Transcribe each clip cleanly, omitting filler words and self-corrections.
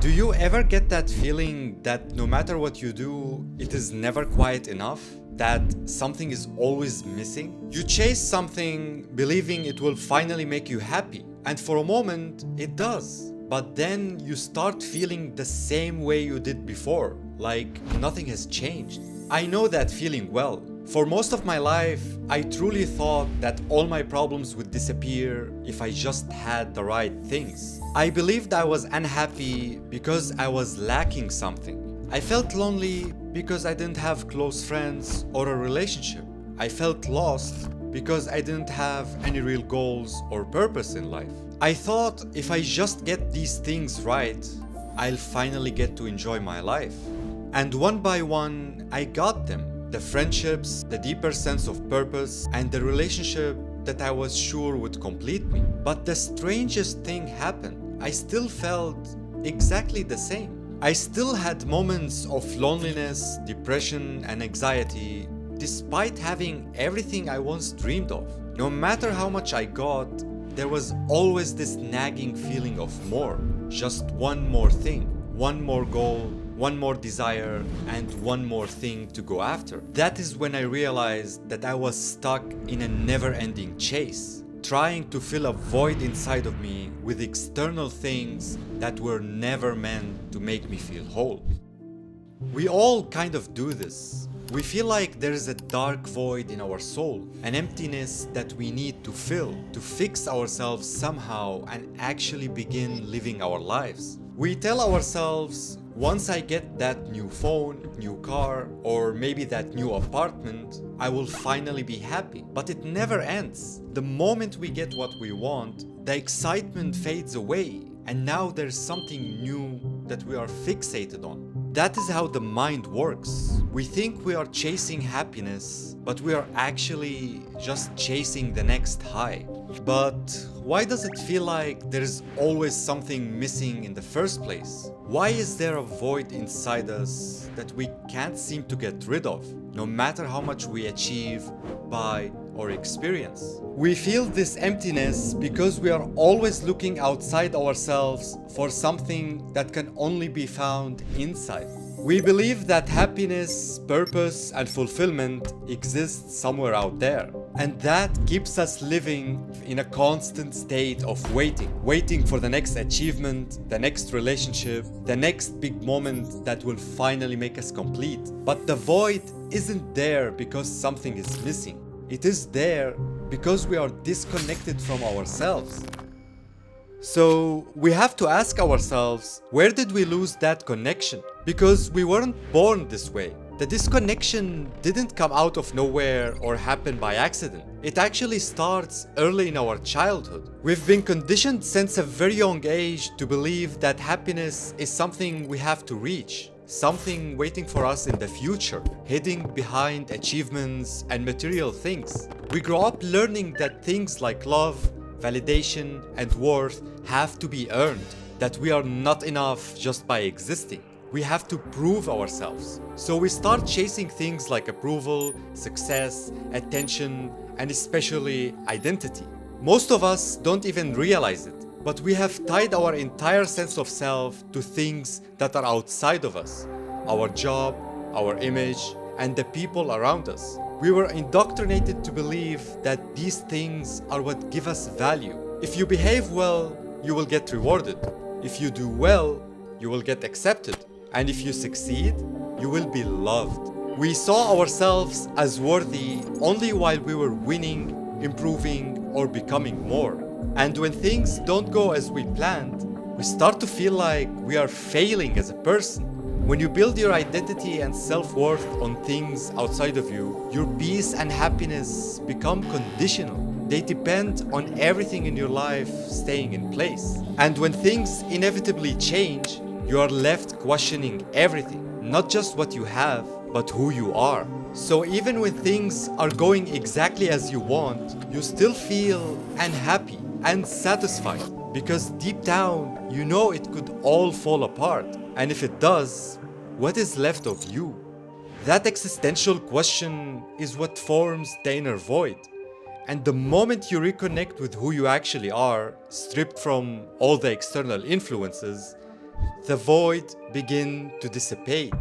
Do you ever get that feeling that no matter what you do, it is never quite enough? That something is always missing? You chase something believing it will finally make you happy, and for a moment it does. But then you start feeling the same way you did before, like nothing has changed. I know that feeling well. For most of my life, I truly thought that all my problems would disappear if I just had the right things. I believed I was unhappy because I was lacking something. I felt lonely because I didn't have close friends or a relationship. I felt lost because I didn't have any real goals or purpose in life. I thought if I just get these things right, I'll finally get to enjoy my life. And one by one, I got them. The friendships, the deeper sense of purpose, and the relationship that I was sure would complete me. But the strangest thing happened. I still felt exactly the same. I still had moments of loneliness, depression, and anxiety, despite having everything I once dreamed of. No matter how much I got, there was always this nagging feeling of more. Just one more thing, one more goal, one more desire, and one more thing to go after. That is when I realized that I was stuck in a never-ending chase, trying to fill a void inside of me with external things that were never meant to make me feel whole. We all kind of do this. We feel like there is a dark void in our soul, an emptiness that we need to fill, to fix ourselves somehow and actually begin living our lives. We tell ourselves, once I get that new phone, new car, or maybe that new apartment, I will finally be happy. But it never ends. The moment we get what we want, the excitement fades away, and now there's something new that we are fixated on. That is how the mind works. We think we are chasing happiness, but we are actually just chasing the next high. But why does it feel like there is always something missing in the first place? Why is there a void inside us that we can't seem to get rid of, no matter how much we achieve, buy, or experience? We feel this emptiness because we are always looking outside ourselves for something that can only be found inside. We believe that happiness, purpose, and fulfillment exist somewhere out there. And that keeps us living in a constant state of waiting for the next achievement, the next relationship, the next big moment that will finally make us complete. But the void isn't there because something is missing. It is there because we are disconnected from ourselves. So we have to ask ourselves, where did we lose that connection? Because we weren't born this way. The disconnection didn't come out of nowhere or happen by accident. It actually starts early in our childhood. We've been conditioned since a very young age to believe that happiness is something we have to reach, something waiting for us in the future, hiding behind achievements and material things. We grow up learning that things like love, validation, and worth have to be earned, that we are not enough just by existing. We have to prove ourselves. So we start chasing things like approval, success, attention, and especially identity. Most of us don't even realize it, but we have tied our entire sense of self to things that are outside of us: our job, our image, and the people around us. We were indoctrinated to believe that these things are what give us value. If you behave well, you will get rewarded. If you do well, you will get accepted. And if you succeed, you will be loved. We saw ourselves as worthy only while we were winning, improving, or becoming more. And when things don't go as we planned, we start to feel like we are failing as a person. When you build your identity and self-worth on things outside of you, your peace and happiness become conditional. They depend on everything in your life staying in place. And when things inevitably change, you are left questioning everything, not just what you have, but who you are. So even when things are going exactly as you want, you still feel unhappy and satisfied, because deep down, you know it could all fall apart. And if it does, what is left of you? That existential question is what forms the inner void. And the moment you reconnect with who you actually are, stripped from all the external influences, the void began to dissipate.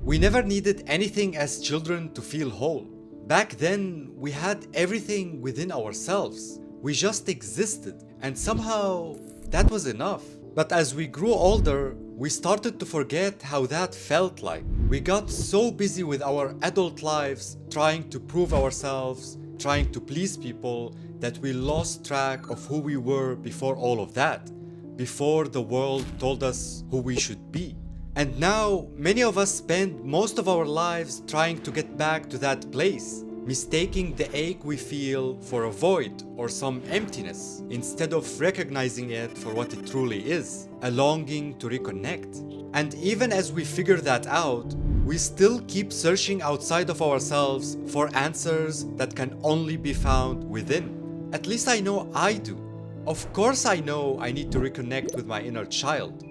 We never needed anything as children to feel whole. Back then, we had everything within ourselves. We just existed, and somehow that was enough. But as we grew older, we started to forget how that felt like. We got so busy with our adult lives, trying to prove ourselves, trying to please people, that we lost track of who we were before all of that, before the world told us who we should be. And now, many of us spend most of our lives trying to get back to that place, mistaking the ache we feel for a void or some emptiness, instead of recognizing it for what it truly is, a longing to reconnect. And even as we figure that out, we still keep searching outside of ourselves for answers that can only be found within. At least I know I do. Of course I know I need to reconnect with my inner child.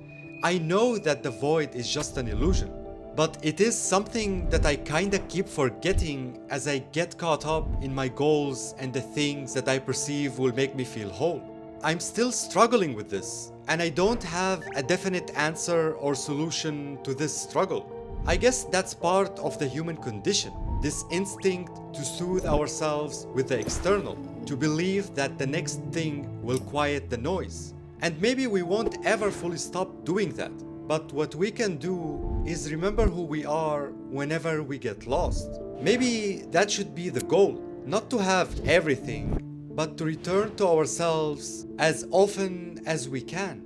I know that the void is just an illusion, but it is something that I kinda keep forgetting as I get caught up in my goals and the things that I perceive will make me feel whole. I'm still struggling with this, and I don't have a definite answer or solution to this struggle. I guess that's part of the human condition, this instinct to soothe ourselves with the external, to believe that the next thing will quiet the noise. And maybe we won't ever fully stop doing that. But what we can do is remember who we are whenever we get lost. Maybe that should be the goal. Not to have everything, but to return to ourselves as often as we can.